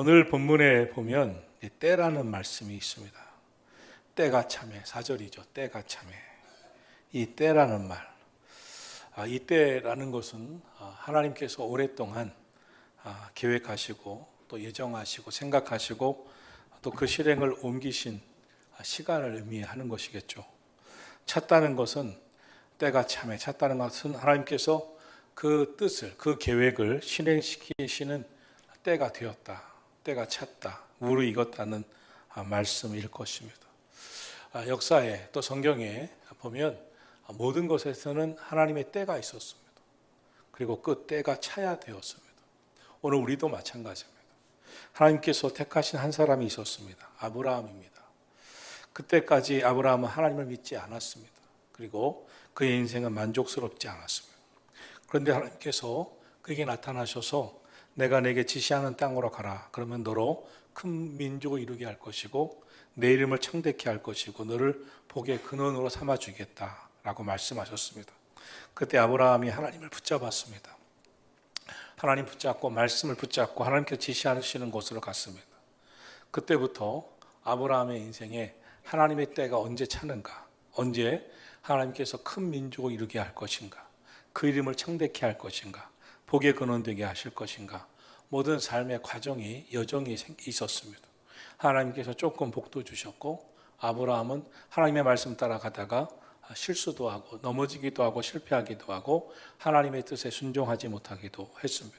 오늘 본문에 보면 이 때라는 말씀이 있습니다. 때가 참에, 4절이죠. 때가 참에. 이 때라는 말. 이 때라는 것은 하나님께서 오랫동안 계획하시고 또 예정하시고 생각하시고 또 그 실행을 옮기신 시간을 의미하는 것이겠죠. 찼다는 것은 때가 참에, 찼다는 것은 하나님께서 그 뜻을, 그 계획을 실행시키시는 때가 되었다. 때가 찼다. 무르익었다는 말씀일 것입니다. 역사에 또 성경에 보면 모든 것에서는 하나님의 때가 있었습니다. 그리고 그 때가 차야 되었습니다. 오늘 우리도 마찬가지입니다. 하나님께서 택하신 한 사람이 있었습니다. 아브라함입니다. 그때까지 아브라함은 하나님을 믿지 않았습니다. 그리고 그의 인생은 만족스럽지 않았습니다. 그런데 하나님께서 그에게 나타나셔서 내가 내게 지시하는 땅으로 가라. 그러면 너로 큰 민족을 이루게 할 것이고 내 이름을 창대케 할 것이고 너를 복의 근원으로 삼아주겠다 라고 말씀하셨습니다. 그때 아브라함이 하나님을 붙잡았습니다. 하나님 붙잡고 말씀을 붙잡고 하나님께서 지시하시는 곳으로 갔습니다. 그때부터 아브라함의 인생에 하나님의 때가 언제 차는가, 언제 하나님께서 큰 민족을 이루게 할 것인가, 그 이름을 창대케 할 것인가, 복의 근원 되게 하실 것인가, 모든 삶의 과정이 여정이 있었습니다. 하나님께서 조금 복도 주셨고 아브라함은 하나님의 말씀 따라가다가 실수도 하고 넘어지기도 하고 실패하기도 하고 하나님의 뜻에 순종하지 못하기도 했습니다.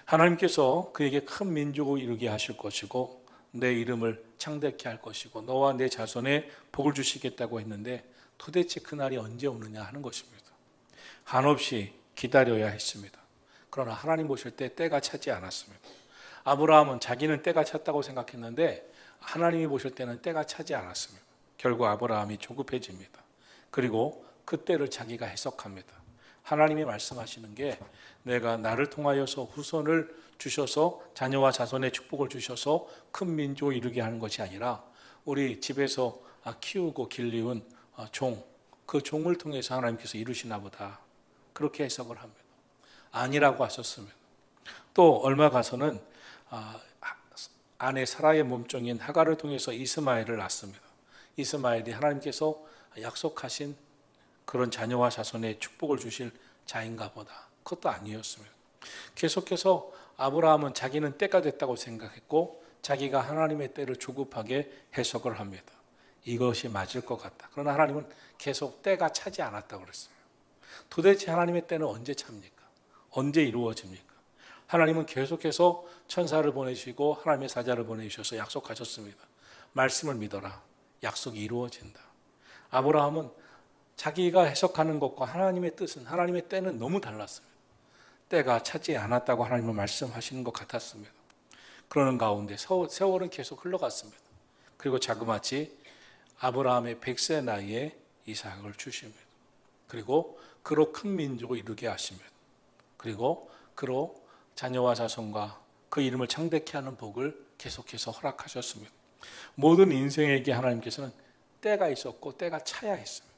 하나님께서 그에게 큰 민족을 이루게 하실 것이고 내 이름을 창대케 할 것이고 너와 내 자손에 복을 주시겠다고 했는데 도대체 그날이 언제 오느냐 하는 것입니다. 한없이 기다려야 했습니다. 그러나 하나님 보실 때 때가 차지 않았습니다. 아브라함은 자기는 때가 찼다고 생각했는데 하나님이 보실 때는 때가 차지 않았습니다. 결국 아브라함이 조급해집니다. 그리고 그 때를 자기가 해석합니다. 하나님이 말씀하시는 게 내가 나를 통하여서 후손을 주셔서 자녀와 자손의 축복을 주셔서 큰 민족을 이루게 하는 것이 아니라 우리 집에서 키우고 길리운 종, 그 종을 통해서 하나님께서 이루시나 보다. 그렇게 해석을 합니다. 아니라고 하셨습니다. 또 얼마 가서는 아내 사라의 몸종인 하갈을 통해서 이스마엘을 낳습니다. 이스마엘이 하나님께서 약속하신 그런 자녀와 자손의 축복을 주실 자인가 보다. 그것도 아니었습니다. 계속해서 아브라함은 자기는 때가 됐다고 생각했고 자기가 하나님의 때를 조급하게 해석을 합니다. 이것이 맞을 것 같다. 그러나 하나님은 계속 때가 차지 않았다고 그랬습니다. 도대체 하나님의 때는 언제 찹니까? 언제 이루어집니까? 하나님은 계속해서 천사를 보내시고 하나님의 사자를 보내주셔서 약속하셨습니다. 말씀을 믿어라. 약속이 이루어진다. 아브라함은 자기가 해석하는 것과 하나님의 뜻은, 하나님의 때는 너무 달랐습니다. 때가 차지 않았다고 하나님은 말씀하시는 것 같았습니다. 그러는 가운데 세월은 계속 흘러갔습니다. 그리고 자그마치 아브라함의 100세 나이에 이삭을 주십니다. 그리고 그로 큰 민족을 이루게 하십니다. 그리고 그로 자녀와 자손과 그 이름을 창대케 하는 복을 계속해서 허락하셨습니다. 모든 인생에게 하나님께서는 때가 있었고 때가 차야 했습니다.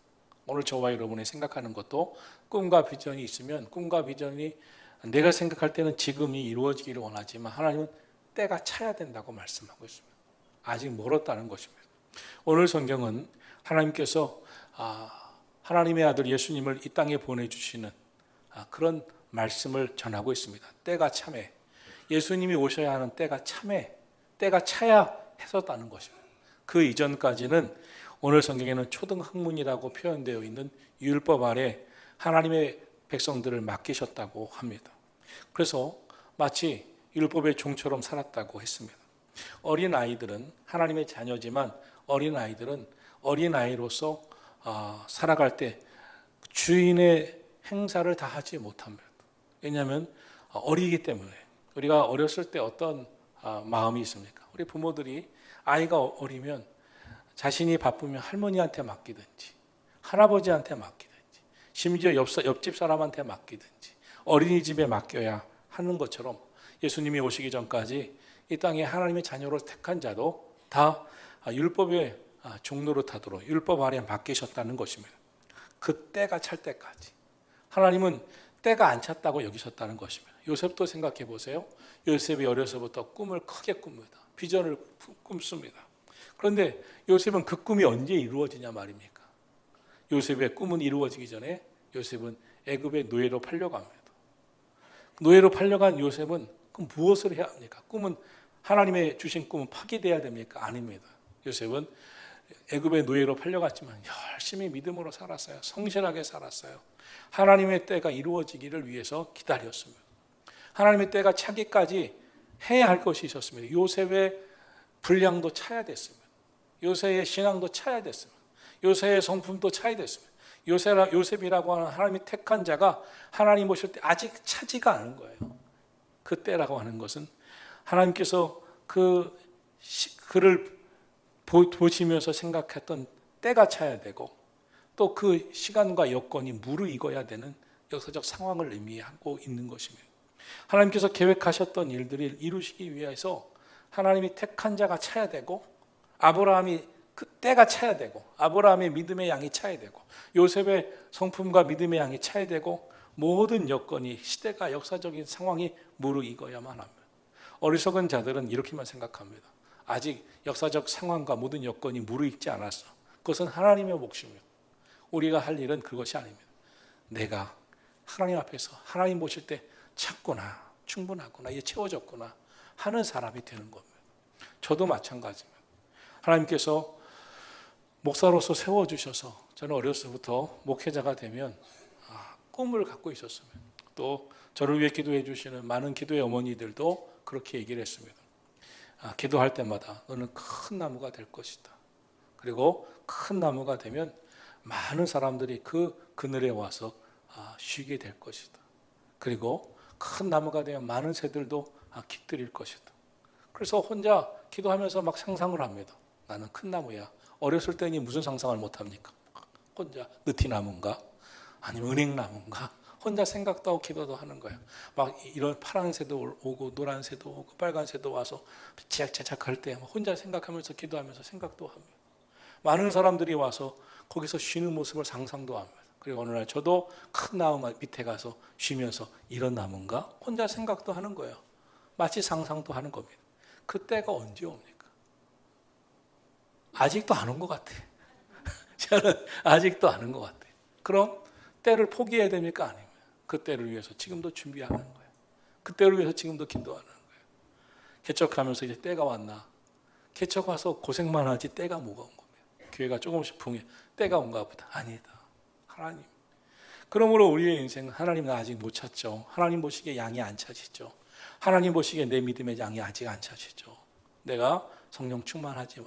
오늘 저와 여러분이 생각하는 것도 꿈과 비전이 있으면 꿈과 비전이 내가 생각할 때는 지금이 이루어지기를 원하지만 하나님은 때가 차야 된다고 말씀하고 있습니다. 아직 멀었다는 것입니다. 오늘 성경은 하나님께서 하나님의 아들 예수님을 이 땅에 보내주시는 그런 말씀을 전하고 있습니다. 때가 참해. 예수님이 오셔야 하는 때가 참해. 때가 차야 했었다는 것입니다. 그 이전까지는 오늘 성경에는 초등학문이라고 표현되어 있는 율법 아래 하나님의 백성들을 맡기셨다고 합니다. 그래서 마치 율법의 종처럼 살았다고 했습니다. 어린아이들은 하나님의 자녀지만 어린아이들은 어린아이로서 살아갈 때 주인의 행사를 다 하지 못합니다. 왜냐하면 어리기 때문에. 우리가 어렸을 때 어떤 마음이 있습니까? 우리 부모들이 아이가 어리면 자신이 바쁘면 할머니한테 맡기든지 할아버지한테 맡기든지 심지어 옆집 사람한테 맡기든지 어린이집에 맡겨야 하는 것처럼 예수님이 오시기 전까지 이 땅에 하나님의 자녀로 택한 자도 다 율법의 종로로 타도록 율법 아래 맡기셨다는 것입니다. 그 때가 찰 때까지 하나님은 때가 안 찼다고 여기셨다는 것입니다. 요셉도 생각해 보세요. 요셉이 어려서부터 꿈을 크게 꿉니다. 비전을 꿈습니다. 그런데 요셉은 그 꿈이 언제 이루어지냐 말입니까? 요셉의 꿈은 이루어지기 전에 요셉은 애굽의 노예로 팔려갑니다. 노예로 팔려간 요셉은 그럼 무엇을 해야 합니까? 꿈은 하나님의 주신 꿈은 파기돼야 됩니까? 아닙니다. 요셉은 애굽의 노예로 팔려갔지만 열심히 믿음으로 살았어요. 성실하게 살았어요. 하나님의 때가 이루어지기를 위해서 기다렸습니다. 하나님의 때가 차기까지 해야 할 것이 있었습니다. 요셉의 분량도 차야 됐습니다. 요셉의 신앙도 차야 됐습니다. 요셉의 성품도 차야 됐습니다. 요셉이라고 하는 하나님이 택한 자가 하나님 보실 때 아직 차지가 않은 거예요. 그 때라고 하는 것은 하나님께서 그를 보시면서 생각했던 때가 차야 되고 또 그 시간과 여건이 무르익어야 되는 역사적 상황을 의미하고 있는 것입니다. 하나님께서 계획하셨던 일들을 이루시기 위해서 하나님이 택한 자가 차야 되고 아브라함이 그 때가 차야 되고 아브라함의 믿음의 양이 차야 되고 요셉의 성품과 믿음의 양이 차야 되고 모든 여건이 시대가 역사적인 상황이 무르익어야만 합니다. 어리석은 자들은 이렇게만 생각합니다. 아직 역사적 상황과 모든 여건이 무르익지 않았어. 그것은 하나님의 몫입니다. 우리가 할 일은 그것이 아닙니다. 내가 하나님 앞에서 하나님 보실 때 찼구나, 충분하구나, 이제 채워졌구나 하는 사람이 되는 겁니다. 저도 마찬가지입니다. 하나님께서 목사로서 세워주셔서 저는 어렸을 때부터 목회자가 되면 꿈을 갖고 있었습니다. 또 저를 위해 기도해 주시는 많은 기도의 어머니들도 그렇게 얘기를 했습니다. 기도할 때마다 너는 큰 나무가 될 것이다. 그리고 큰 나무가 되면 많은 사람들이 그 그늘에 와서 쉬게 될 것이다. 그리고 큰 나무가 되면 많은 새들도 깃들일 것이다. 그래서 혼자 기도하면서 막 상상을 합니다. 나는 큰 나무야. 어렸을 때니 무슨 상상을 못합니까? 혼자 느티나무인가? 아니면 은행나무인가? 혼자 생각도 하고 기도도 하는 거예요. 막 이런 파란 새도 오고 노란 새도 오고 빨간 새도 와서 지작지작 할 때 혼자 생각하면서 기도하면서 생각도 합니다. 많은 사람들이 와서 거기서 쉬는 모습을 상상도 합니다. 그리고 어느 날 저도 큰 나무 밑에 가서 쉬면서 이런 나무인가? 혼자 생각도 하는 거예요. 마치 상상도 하는 겁니다. 그때가 언제 옵니까? 아직도 안 온 것 같아. 저는 아직도 안 온 것 같아. 그럼 때를 포기해야 됩니까? 아닙니다. 그 때를 위해서 지금도 준비하는 거예요. 그 때를 위해서 지금도 기도하는 거예요. 개척하면서 이제 때가 왔나? 개척 와서 고생만 하지 때가 뭐가 온 겁니다. 교회가 조금씩 붕해. 때가 온가 보다. 아니다. 하나님. 그러므로 우리의 인생은 하나님은 아직 못 찾죠. 하나님 보시기에 양이 안 차지죠. 하나님 보시기에 내 믿음의 양이 아직 안 차지죠. 내가 성령 충만하지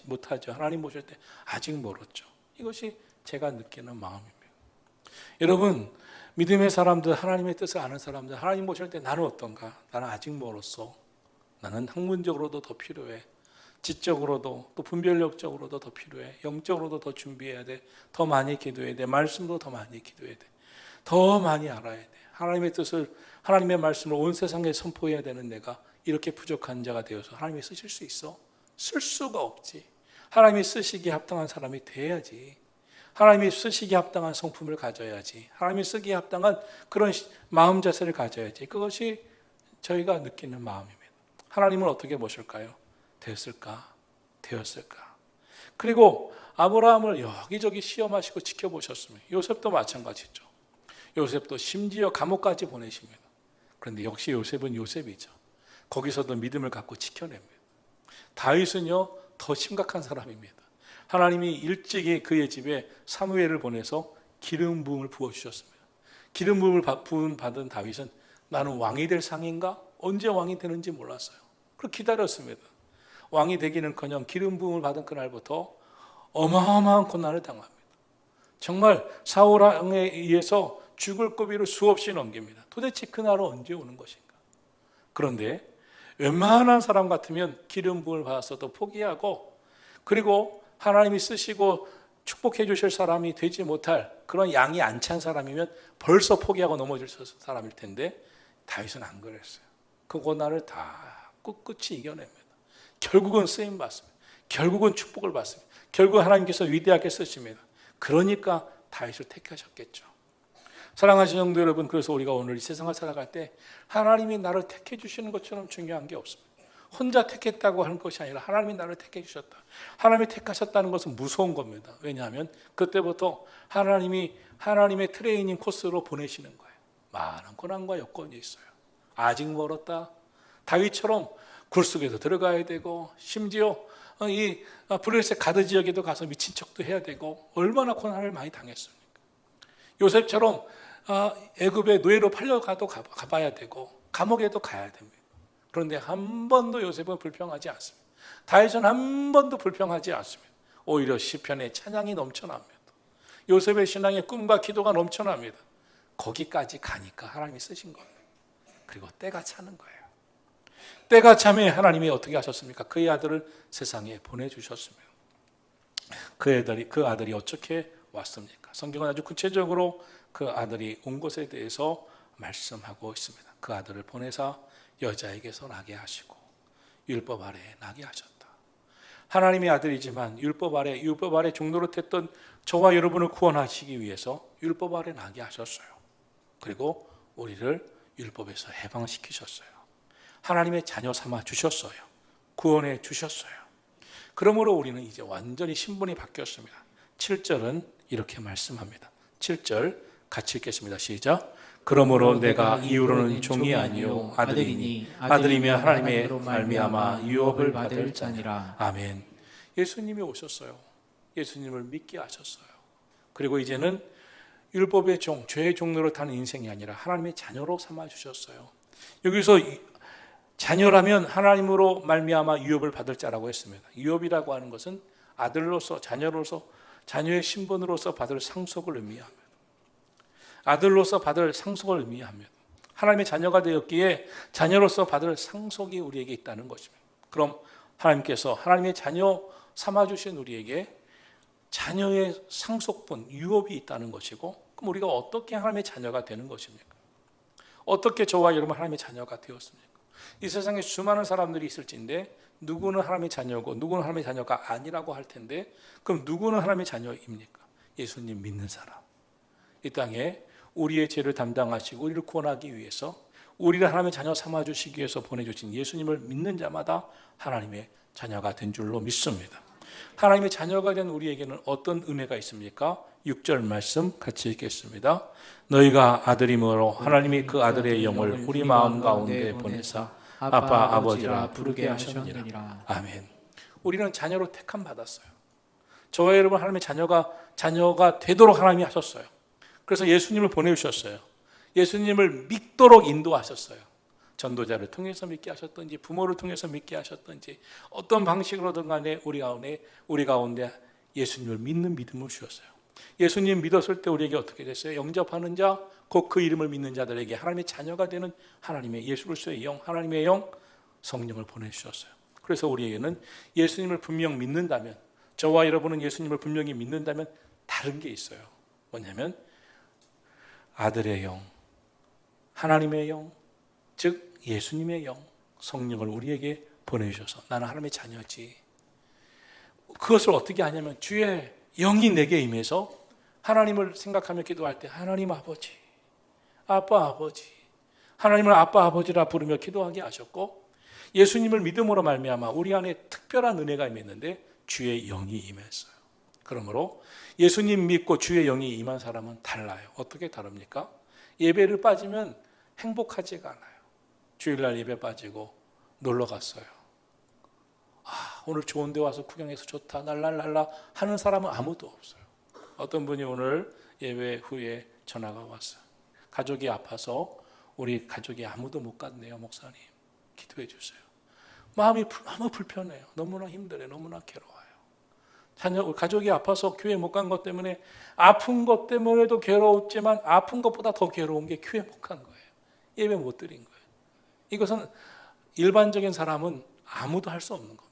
못하죠. 하나님 보실 때 아직 멀었죠. 이것이 제가 느끼는 마음입니다. 여러분, 믿음의 사람들, 하나님의 뜻을 아는 사람들, 하나님 보실 때 나는 어떤가? 나는 아직 멀었어. 나는 학문적으로도 더 필요해. 지적으로도 또 분별력적으로도 더 필요해. 영적으로도 더 준비해야 돼. 더 많이 기도해야 돼. 말씀도 더 많이 기도해야 돼. 더 많이 알아야 돼. 하나님의 뜻을, 하나님의 말씀을 온 세상에 선포해야 되는 내가 이렇게 부족한 자가 되어서 하나님이 쓰실 수 있어? 쓸 수가 없지. 하나님이 쓰시기에 합당한 사람이 돼야지. 하나님이 쓰시기에 합당한 성품을 가져야지. 하나님이 쓰기에 합당한 그런 마음 자세를 가져야지. 그것이 저희가 느끼는 마음입니다. 하나님은 어떻게 보실까요? 됐을까? 되었을까? 그리고 아브라함을 여기저기 시험하시고 지켜보셨습니다. 요셉도 마찬가지죠. 요셉도 심지어 감옥까지 보내십니다. 그런데 역시 요셉은 요셉이죠. 거기서도 믿음을 갖고 지켜냅니다. 다윗은요, 더 심각한 사람입니다. 하나님이 일찍이 그의 집에 사무엘을 보내서 기름 부음을 부어주셨습니다. 기름 부음을 받은 다윗은 나는 왕이 될 상인가? 언제 왕이 되는지 몰랐어요. 그렇게 기다렸습니다. 왕이 되기는커녕 기름 부음을 받은 그날부터 어마어마한 고난을 당합니다. 정말 사울 왕에 의해서 죽을 고비를 수없이 넘깁니다. 도대체 그날은 언제 오는 것인가? 그런데 웬만한 사람 같으면 기름 부음을 받았어도 포기하고, 그리고 하나님이 쓰시고 축복해 주실 사람이 되지 못할 그런 양이 안 찬 사람이면 벌써 포기하고 넘어질 사람일 텐데 다윗은 안 그랬어요. 그 고난을 다 꿋꿋이 이겨냅니다. 결국은 쓰임 받습니다. 결국은 축복을 받습니다. 결국 하나님께서 위대하게 쓰십니다. 그러니까 다윗을 택하셨겠죠. 사랑하시는 성도 여러분, 그래서 우리가 오늘 이 세상을 살아갈 때 하나님이 나를 택해 주시는 것처럼 중요한 게 없습니다. 혼자 택했다고 하는 것이 아니라 하나님이 나를 택해 주셨다. 하나님이 택하셨다는 것은 무서운 겁니다. 왜냐하면 그때부터 하나님이 하나님의 트레이닝 코스로 보내시는 거예요. 많은 고난과 여건이 있어요. 아직 멀었다. 다윗처럼 굴속에도 들어가야 되고, 심지어 이 블레셋 가드 지역에도 가서 미친 척도 해야 되고, 얼마나 고난을 많이 당했습니까? 요셉처럼 애굽의 노예로 팔려가도 가봐야 되고, 감옥에도 가야 됩니다. 그런데 한 번도 요셉은 불평하지 않습니다. 다윗은 한 번도 불평하지 않습니다. 오히려 시편에 찬양이 넘쳐납니다. 요셉의 신앙의 꿈과 기도가 넘쳐납니다. 거기까지 가니까 하나님이 쓰신 겁니다. 그리고 때가 차는 거예요. 때가 차면 하나님이 어떻게 하셨습니까? 그의 아들을 세상에 보내주셨습니다. 그 아들이 어떻게 왔습니까? 성경은 아주 구체적으로 그 아들이 온 것에 대해서 말씀하고 있습니다. 그 아들을 보내사 여자에게서 나게 하시고 율법 아래 나게 하셨다. 하나님의 아들이지만 율법 아래 종노릇했던 저와 여러분을 구원하시기 위해서 율법 아래 나게 하셨어요. 그리고 우리를 율법에서 해방시키셨어요. 하나님의 자녀 삼아 주셨어요. 구원해 주셨어요. 그러므로 우리는 이제 완전히 신분이 바뀌었습니다. 7절은 이렇게 말씀합니다. 7절 같이 읽겠습니다. 시작. 그러므로 내가 이후로는 종이 아니요 아들이니 아들이며 하나님의 말미암아 유업을 받을 자니라. 아멘. 예수님이 오셨어요. 예수님을 믿게 하셨어요. 그리고 이제는 율법의 종, 죄의 종로로 타는 인생이 아니라 하나님의 자녀로 삼아 주셨어요. 여기서 자녀라면 하나님으로 말미암아 유업을 받을 자라고 했습니다. 유업이라고 하는 것은 아들로서, 자녀로서, 자녀의 신분으로서 받을 상속을 의미합니다. 아들로서 받을 상속을 의미합니다. 하나님의 자녀가 되었기에 자녀로서 받을 상속이 우리에게 있다는 것입니다. 그럼 하나님께서 하나님의 자녀 삼아주신 우리에게 자녀의 상속분, 유업이 있다는 것이고, 그럼 우리가 어떻게 하나님의 자녀가 되는 것입니까? 어떻게 저와 여러분 하나님의 자녀가 되었습니까? 이 세상에 수많은 사람들이 있을진데 누구는 하나님의 자녀고 누구는 하나님의 자녀가 아니라고 할 텐데, 그럼 누구는 하나님의 자녀입니까? 예수님 믿는 사람. 이 땅에 우리의 죄를 담당하시고 우리를 구원하기 위해서 우리를 하나님의 자녀 삼아주시기 위해서 보내주신 예수님을 믿는 자마다 하나님의 자녀가 된 줄로 믿습니다. 하나님의 자녀가 된 우리에게는 어떤 은혜가 있습니까? 6절 말씀 같이 읽겠습니다. 너희가 아들이므로 하나님이 그 아들의 영을 우리 마음 가운데 보내사 아빠 아버지라 부르게 하셨느니라. 아멘. 우리는 자녀로 택함 받았어요. 저와 여러분 하나님의 자녀가 되도록 하나님이 하셨어요. 그래서 예수님을 보내주셨어요. 예수님을 믿도록 인도하셨어요. 전도자를 통해서 믿게 하셨든지 부모를 통해서 믿게 하셨든지 어떤 방식으로든 간에 우리 가운데 예수님을 믿는 믿음을 주셨어요. 예수님 믿었을 때 우리에게 어떻게 됐어요? 영접하는 자, 곧 그 이름을 믿는 자들에게 하나님의 자녀가 되는 하나님의 예수 그리스도의 영, 하나님의 영, 성령을 보내주셨어요. 그래서 우리에게는 예수님을 분명 믿는다면, 저와 여러분은 예수님을 분명히 믿는다면 다른 게 있어요. 뭐냐면 아들의 영, 하나님의 영, 즉 예수님의 영, 성령을 우리에게 보내주셔서 나는 하나님의 자녀지. 그것을 어떻게 하냐면 주의 영이 내게 임해서 하나님을 생각하며 기도할 때 하나님 아버지, 아빠 아버지, 하나님을 아빠 아버지라 부르며 기도하게 하셨고, 예수님을 믿음으로 말미암아 우리 안에 특별한 은혜가 임했는데 주의 영이 임했어요. 그러므로 예수님 믿고 주의 영이 임한 사람은 달라요. 어떻게 다릅니까? 예배를 빠지면 행복하지가 않아요. 주일날 예배 빠지고 놀러 갔어요. 오늘 좋은 데 와서 구경해서 좋다, 랄랄랄라 하는 사람은 아무도 없어요. 어떤 분이 오늘 예배 후에 전화가 왔어요. 가족이 아파서 우리 가족이 아무도 못 갔네요. 목사님 기도해 주세요. 마음이 너무 불편해요. 너무나 힘들어요. 너무나 괴로워요. 가족이 아파서 교회 못 간 것 때문에, 아픈 것 때문에도 괴로웠지만 아픈 것보다 더 괴로운 게 교회 못 간 거예요. 예배 못 드린 거예요. 이것은 일반적인 사람은 아무도 할 수 없는 겁니다.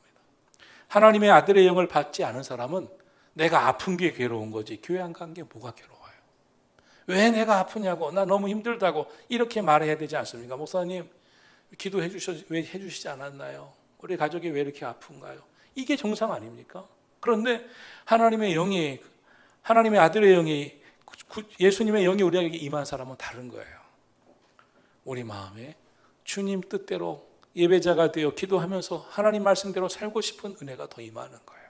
하나님의 아들의 영을 받지 않은 사람은 내가 아픈 게 괴로운 거지 교회 안 간 게 뭐가 괴로워요. 왜 내가 아프냐고, 나 너무 힘들다고 이렇게 말해야 되지 않습니까? 목사님 기도해 왜 해주시지 않았나요? 우리 가족이 왜 이렇게 아픈가요? 이게 정상 아닙니까? 그런데 하나님의 아들의 영이 예수님의 영이 우리에게 임한 사람은 다른 거예요. 우리 마음에 주님 뜻대로 예배자가 되어 기도하면서 하나님 말씀대로 살고 싶은 은혜가 더 임하는 거예요.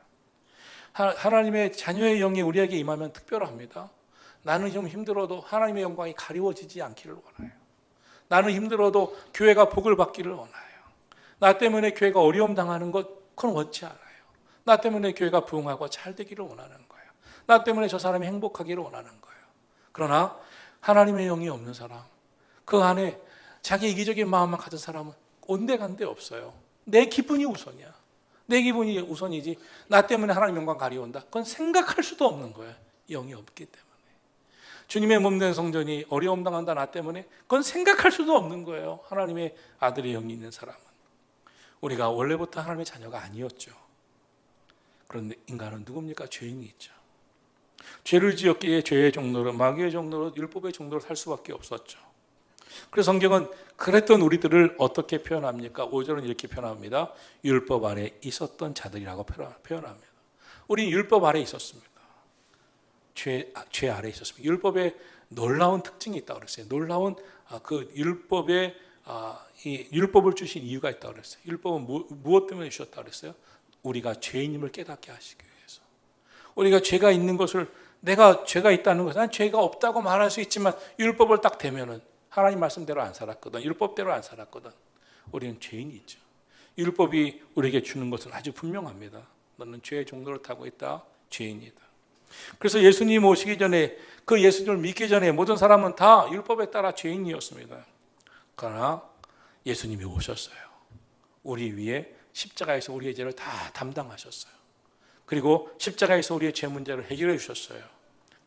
하나님의 자녀의 영이 우리에게 임하면 특별합니다. 나는 좀 힘들어도 하나님의 영광이 가리워지지 않기를 원해요. 나는 힘들어도 교회가 복을 받기를 원해요. 나 때문에 교회가 어려움 당하는 것 그건 원치 않아요. 나 때문에 교회가 부흥하고 잘 되기를 원하는 거예요. 나 때문에 저 사람이 행복하기를 원하는 거예요. 그러나 하나님의 영이 없는 사람, 그 안에 자기 이기적인 마음만 가진 사람은 온데간데 없어요. 내 기분이 우선이야. 내 기분이 우선이지 나 때문에 하나님 영광 가리운다. 그건 생각할 수도 없는 거예요. 영이 없기 때문에. 주님의 몸된 성전이 어려움 당한다 나 때문에 그건 생각할 수도 없는 거예요. 하나님의 아들의 영이 있는 사람은. 우리가 원래부터 하나님의 자녀가 아니었죠. 그런데 인간은 누굽니까? 죄인이 있죠. 죄를 지었기에 죄의 종로로, 마귀의 종로로, 율법의 종로로 살 수밖에 없었죠. 그래서 성경은 그랬던 우리들을 어떻게 표현합니까? 5절은 이렇게 표현합니다. 율법 아래 있었던 자들이라고 표현합니다. 우리 율법 아래 있었습니다. 죄 아래 있었습니다. 율법에 놀라운 특징이 있다고 그랬어요. 놀라운 그 율법에 이 율법을 주신 이유가 있다고 그랬어요. 율법은 무엇 때문에 주셨다고 그랬어요? 우리가 죄인임을 깨닫게 하시기 위해서. 우리가 죄가 있는 것을 내가 죄가 있다는 것은 난 죄가 없다고 말할 수 있지만 율법을 딱 대면은 하나님 말씀대로 안 살았거든. 율법대로 안 살았거든. 우리는 죄인이 있죠. 율법이 우리에게 주는 것은 아주 분명합니다. 너는 죄의 종로를 타고 있다. 죄인이다. 그래서 예수님 오시기 전에 그 예수님을 믿기 전에 모든 사람은 다 율법에 따라 죄인이었습니다. 그러나 예수님이 오셨어요. 우리 위에 십자가에서 우리의 죄를 다 담당하셨어요. 그리고 십자가에서 우리의 죄 문제를 해결해 주셨어요.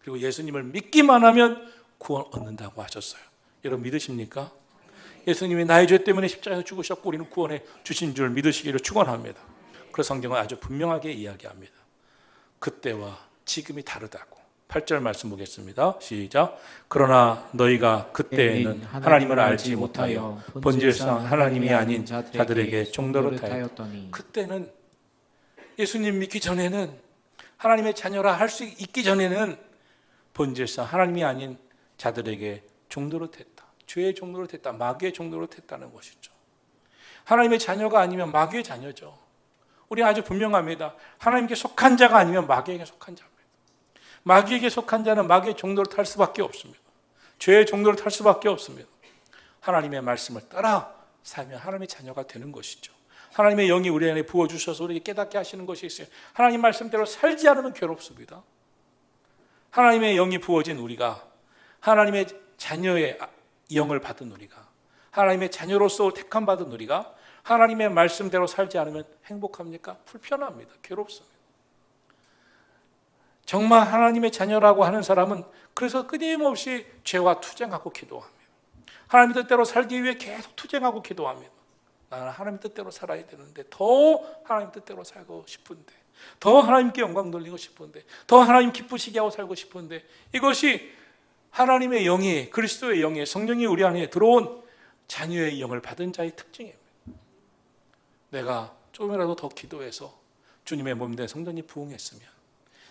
그리고 예수님을 믿기만 하면 구원 얻는다고 하셨어요. 여러분 믿으십니까? 예수님이 나의 죄 때문에 십자가에서 죽으셨고 우리는 구원해 주신 줄 믿으시기를 축원합니다. 그래서 성경은 아주 분명하게 이야기합니다. 그때와 지금이 다르다고. 8절 말씀 보겠습니다. 시작. 그러나 너희가 그때에는 하나님을 알지 못하여 본질상 하나님이 아닌 자들에게 종노릇 하였더니. 그때는 예수님 믿기 전에는 하나님의 자녀라 할 수 있기 전에는 본질상 하나님이 아닌 자들에게 종노릇 했다. 죄의 종노릇 했다. 마귀의 종노릇 했다는 것이죠. 하나님의 자녀가 아니면 마귀의 자녀죠. 우리는 아주 분명합니다. 하나님께 속한 자가 아니면 마귀에게 속한 자입니다. 마귀에게 속한 자는 마귀의 종노릇 할 수밖에 없습니다. 죄의 종노릇 할 수밖에 없습니다. 하나님의 말씀을 따라 살면 하나님의 자녀가 되는 것이죠. 하나님의 영이 우리 안에 부어주셔서 우리에게 깨닫게 하시는 것이 있어요. 하나님 말씀대로 살지 않으면 괴롭습니다. 하나님의 영이 부어진 우리가, 하나님의 자녀의 영을 받은 우리가, 하나님의 자녀로서 택함받은 우리가 하나님의 말씀대로 살지 않으면 행복합니까? 불편합니다. 괴롭습니다. 정말 하나님의 자녀라고 하는 사람은 그래서 끊임없이 죄와 투쟁하고 기도합니다. 하나님 뜻대로 살기 위해 계속 투쟁하고 기도합니다. 나는 하나님 뜻대로 살아야 되는데, 더 하나님 뜻대로 살고 싶은데, 더 하나님께 영광 돌리고 싶은데, 더 하나님 기쁘시게 하고 살고 싶은데, 이것이 하나님의 영이, 그리스도의 영이, 성령이 우리 안에 들어온 자녀의 영을 받은 자의 특징입니다. 내가 조금이라도 더 기도해서 주님의 몸된 성전이 부흥했으면,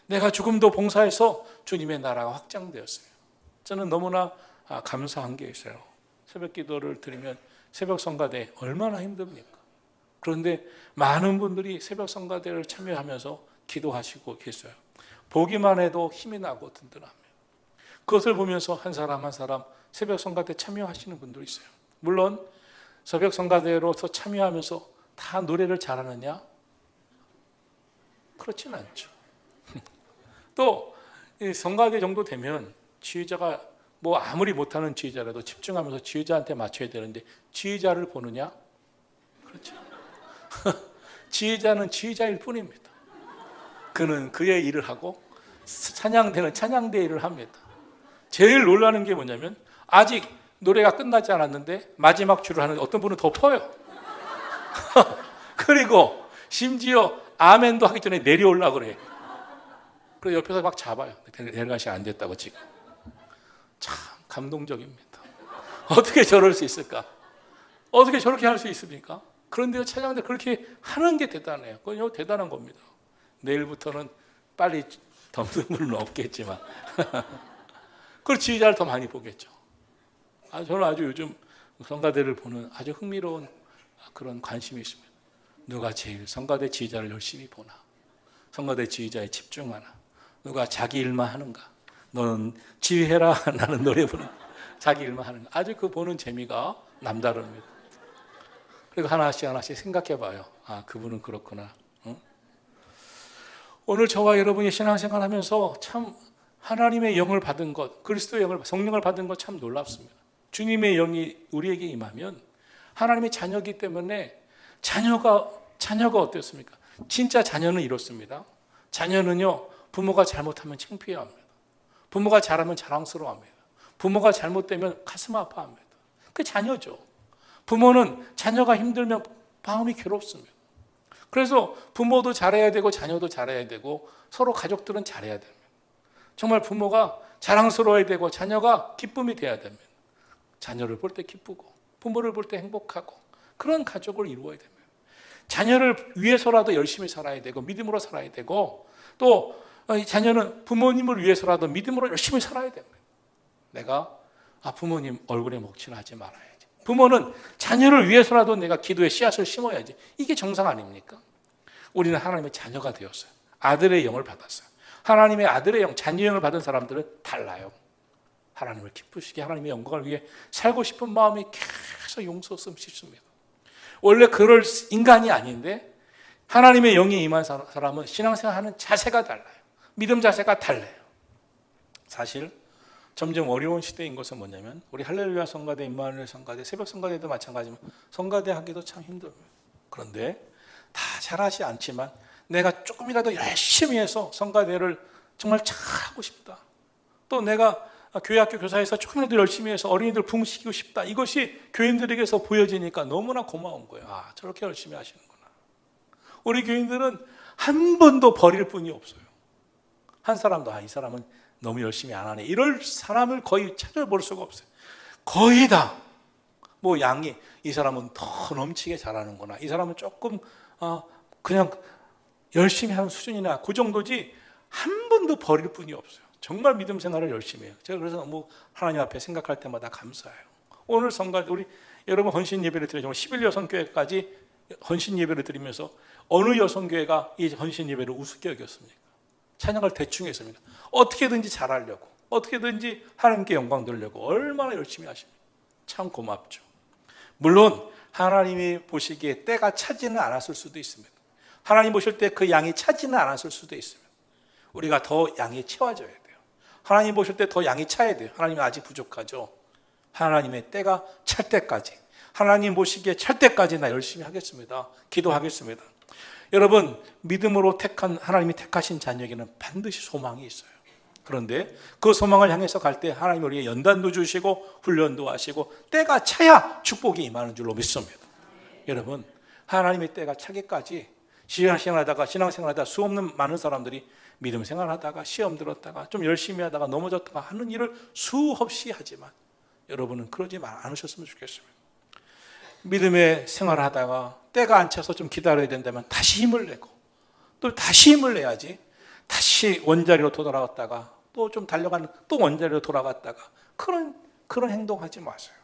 내가 조금도 봉사해서 주님의 나라가 확장되었어요. 저는 너무나 감사한 게 있어요. 새벽 기도를 드리면 새벽 성가대 얼마나 힘듭니까? 그런데 많은 분들이 새벽 성가대를 참여하면서 기도하시고 계세요. 보기만 해도 힘이 나고 든든합니다. 그것을 보면서 한 사람 한 사람 새벽 성가대 참여하시는 분들이 있어요. 물론 새벽 성가대로서 참여하면서 다 노래를 잘하느냐? 그렇진 않죠. 또 성가대 정도 되면 지휘자가 뭐 아무리 못하는 지휘자라도 집중하면서 지휘자한테 맞춰야 되는데 지휘자를 보느냐? 그렇죠. 지휘자는 지휘자일 뿐입니다. 그는 그의 일을 하고 찬양대는 찬양대 일을 합니다. 제일 놀라는 게 뭐냐면 아직 노래가 끝나지 않았는데 마지막 줄을 하는데 어떤 분은 덮어요. 그리고 심지어 아멘도 하기 전에 내려오려고 그래. 그래서 옆에서 막 잡아요. 내려가시 안 됐다고 지금. 참 감동적입니다. 어떻게 저럴 수 있을까? 어떻게 저렇게 할 수 있습니까? 그런데 찬양대 그렇게 하는 게 대단해요. 그건 대단한 겁니다. 내일부터는 빨리 덤는 분은 없겠지만 그걸 지휘자를 더 많이 보겠죠. 저는 아주 요즘 성가대를 보는 아주 흥미로운 그런 관심이 있습니다. 누가 제일 성가대 지휘자를 열심히 보나? 성가대 지휘자에 집중하나? 누가 자기 일만 하는가? 너는 지휘해라. 나는 노래 부르는 자기 일만 하는가? 아주 그 보는 재미가 남다릅니다. 그리고 하나씩 생각해 봐요. 그분은 그렇구나. 응? 오늘 저와 여러분이 신앙생활 하면서 참 하나님의 영을 받은 것, 그리스도의 영을, 성령을 받은 것 참 놀랍습니다. 주님의 영이 우리에게 임하면 하나님의 자녀이기 때문에 자녀가 어땠습니까? 진짜 자녀는 이렇습니다. 자녀는요, 부모가 잘못하면 창피해합니다. 부모가 잘하면 자랑스러워합니다. 부모가 잘못되면 가슴 아파합니다. 그게 자녀죠. 부모는 자녀가 힘들면 마음이 괴롭습니다. 그래서 부모도 잘해야 되고 자녀도 잘해야 되고 서로 가족들은 잘해야 됩니다. 정말 부모가 자랑스러워야 되고 자녀가 기쁨이 돼야 됩니다. 자녀를 볼 때 기쁘고 부모를 볼 때 행복하고 그런 가족을 이루어야 됩니다. 자녀를 위해서라도 열심히 살아야 되고 믿음으로 살아야 되고 또 자녀는 부모님을 위해서라도 믿음으로 열심히 살아야 됩니다. 내가 부모님 얼굴에 먹칠하지 말아야지. 부모는 자녀를 위해서라도 내가 기도의 씨앗을 심어야지. 이게 정상 아닙니까? 우리는 하나님의 자녀가 되었어요. 아들의 영을 받았어요. 하나님의 아들의 영, 자녀의 영을 받은 사람들은 달라요. 하나님을 기쁘시게 하나님의 영광을 위해 살고 싶은 마음이 계속 용서했으면 싶습니다. 원래 그럴 인간이 아닌데 하나님의 영이 임한 사람은 신앙생활하는 자세가 달라요. 믿음 자세가 달라요. 사실 점점 어려운 시대인 것은 뭐냐면 우리 할렐루야 성가대, 임마누엘 성가대, 새벽 성가대도 마찬가지지만 성가대 하기도 참 힘듭니다. 그런데 다 잘하지 않지만 내가 조금이라도 열심히 해서 성가대를 정말 잘하고 싶다. 또 내가 교회학교 교사에서 조금이라도 열심히 해서 어린이들 부흥시키고 싶다. 이것이 교인들에게서 보여지니까 너무나 고마운 거예요. 저렇게 열심히 하시는구나. 우리 교인들은 한 번도 버릴 뿐이 없어요. 한 사람도 이 사람은 너무 열심히 안 하네. 이럴 사람을 거의 찾아볼 수가 없어요. 거의 다 양이 이 사람은 더 넘치게 잘하는구나. 이 사람은 조금 그냥 열심히 하는 수준이나 그 정도지 한 번도 버릴 뿐이 없어요. 정말 믿음 생활을 열심히 해요. 제가 그래서 너무 하나님 앞에 생각할 때마다 감사해요. 오늘 성가 우리 여러분 헌신 예배를 드리죠. 11여성교회까지 헌신 예배를 드리면서 어느 여성교회가 이 헌신 예배를 우습게 여겼습니까? 찬양을 대충 했습니까? 어떻게든지 잘하려고, 어떻게든지 하나님께 영광 돌려고 얼마나 열심히 하십니까? 참 고맙죠. 물론 하나님이 보시기에 때가 차지는 않았을 수도 있습니다. 하나님 보실 때 그 양이 차지는 않았을 수도 있습니다. 우리가 더 양이 채워져야 돼요. 하나님 보실 때 더 양이 차야 돼요. 하나님은 아직 부족하죠. 하나님의 때가 찰 때까지, 하나님 보시기에 찰 때까지 나 열심히 하겠습니다. 기도하겠습니다. 여러분, 믿음으로 하나님이 택하신 자녀에게는 반드시 소망이 있어요. 그런데 그 소망을 향해서 갈 때 하나님 우리에게 연단도 주시고 훈련도 하시고 때가 차야 축복이 임하는 줄로 믿습니다. 여러분, 하나님의 때가 차기까지 신앙생활하다가 수없는 많은 사람들이 믿음 생활하다가 시험 들었다가 좀 열심히 하다가 넘어졌다가 하는 일을 수없이 하지만 여러분은 그러지 않으셨으면 좋겠습니다. 믿음의 생활을 하다가 때가 안 차서 좀 기다려야 된다면 다시 힘을 내고 또 다시 힘을 내야지. 다시 원자리로 돌아갔다가 또 좀 달려가는 또 원자리로 돌아갔다가 그런 행동하지 마세요.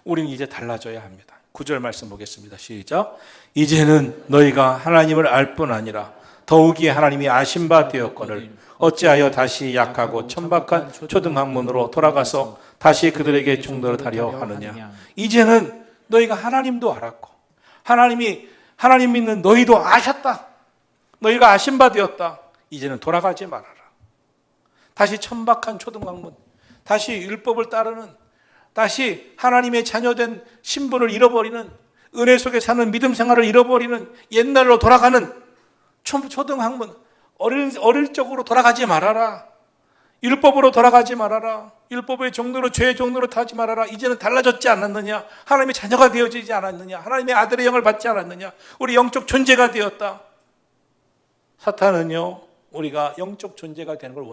우리는 이제 달라져야 합니다. 9절 말씀 보겠습니다. 시작. 이제는 너희가 하나님을 알 뿐 아니라 더욱이 하나님이 아신 바 되었거늘 어찌하여 다시 약하고 천박한 초등학문으로 돌아가서 다시 그들에게 충돌하려 하느냐. 이제는 너희가 하나님도 알았고 하나님 믿는 너희도 아셨다. 너희가 아신 바 되었다. 이제는 돌아가지 말아라. 다시 천박한 초등학문, 다시 율법을 따르는, 다시 하나님의 자녀된 신분을 잃어버리는, 은혜 속에 사는 믿음 생활을 잃어버리는 옛날로 돌아가는 초등학문, 어릴 적으로 돌아가지 말아라. 율법으로 돌아가지 말아라. 율법의 종로로, 죄의 종로로 타지 말아라. 이제는 달라졌지 않았느냐? 하나님의 자녀가 되어지지 않았느냐? 하나님의 아들의 영을 받지 않았느냐? 우리 영적 존재가 되었다. 사탄은요, 우리가 영적 존재가 되는 걸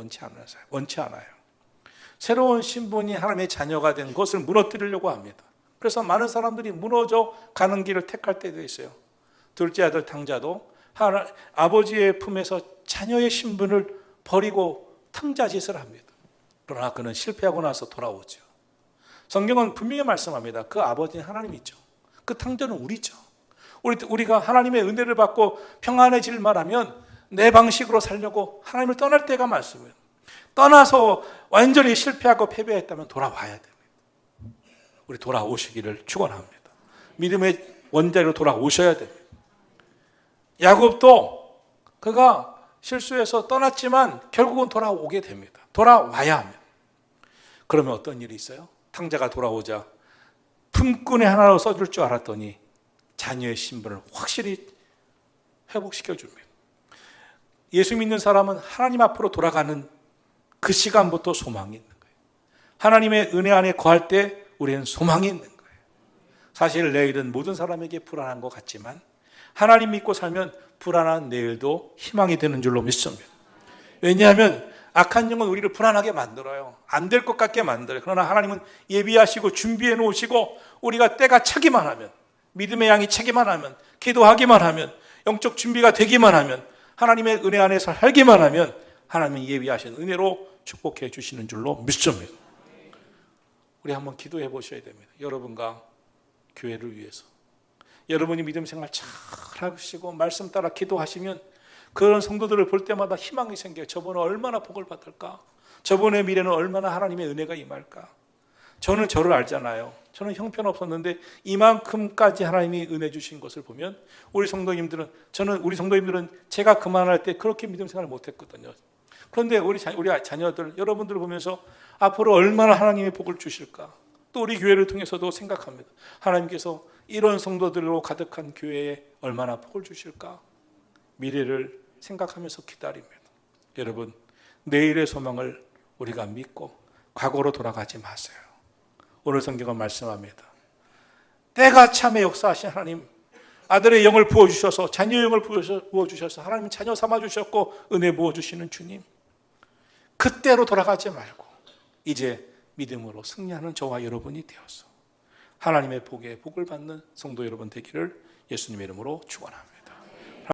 원치 않아요. 새로운 신분이 하나님의 자녀가 된 것을 무너뜨리려고 합니다. 그래서 많은 사람들이 무너져 가는 길을 택할 때도 있어요. 둘째 아들 탕자도 아버지의 품에서 자녀의 신분을 버리고 탕자짓을 합니다. 그러나 그는 실패하고 나서 돌아오죠. 성경은 분명히 말씀합니다. 그 아버지는 하나님이죠. 그 탕자는 우리죠. 우리가 하나님의 은혜를 받고 평안해질 만하면 내 방식으로 살려고 하나님을 떠날 때가 많습니다. 떠나서 완전히 실패하고 패배했다면 돌아와야 됩니다. 우리 돌아오시기를 축원합니다. 믿음의 원자로 돌아오셔야 됩니다. 야곱도 그가 실수해서 떠났지만 결국은 돌아오게 됩니다. 돌아와야 합니다. 그러면 어떤 일이 있어요? 탕자가 돌아오자 품꾼의 하나로 써줄 줄 알았더니 자녀의 신분을 확실히 회복시켜 줍니다. 예수 믿는 사람은 하나님 앞으로 돌아가는 그 시간부터 소망이 있는 거예요. 하나님의 은혜 안에 거할 때 우리는 소망이 있는 거예요. 사실 내일은 모든 사람에게 불안한 것 같지만 하나님 믿고 살면 불안한 내일도 희망이 되는 줄로 믿습니다. 왜냐하면 악한 영은 우리를 불안하게 만들어요. 안 될 것 같게 만들어요. 그러나 하나님은 예비하시고 준비해 놓으시고 우리가 때가 차기만 하면, 믿음의 양이 차기만 하면, 기도하기만 하면, 영적 준비가 되기만 하면, 하나님의 은혜 안에서 살기만 하면 하나님이 예비하신 은혜로 축복해 주시는 줄로 믿습니다. 우리 한번 기도해 보셔야 됩니다. 여러분과 교회를 위해서. 여러분이 믿음 생활 잘 하시고 말씀 따라 기도하시면 그런 성도들을 볼 때마다 희망이 생겨요. 저분은 얼마나 복을 받을까? 저분의 미래는 얼마나 하나님의 은혜가 임할까? 저는 저를 알잖아요. 저는 형편없었는데 이만큼까지 하나님이 은혜 주신 것을 보면 우리 성도님들은 제가 그만할 때 그렇게 믿음 생활을 못했거든요. 그런데 우리 자녀들, 여러분들을 보면서 앞으로 얼마나 하나님의 복을 주실까? 또 우리 교회를 통해서도 생각합니다. 하나님께서 이런 성도들로 가득한 교회에 얼마나 복을 주실까? 미래를 생각하면서 기다립니다. 여러분, 내일의 소망을 우리가 믿고 과거로 돌아가지 마세요. 오늘 성경은 말씀합니다. 때가 참에 역사하신 하나님, 아들의 영을 부어주셔서 자녀의 영을 부어주셔서 하나님 자녀 삼아주셨고 은혜 부어주시는 주님, 그때로 돌아가지 말고 이제 믿음으로 승리하는 저와 여러분이 되어서 하나님의 복에 복을 받는 성도 여러분 되기를 예수님의 이름으로 축원합니다.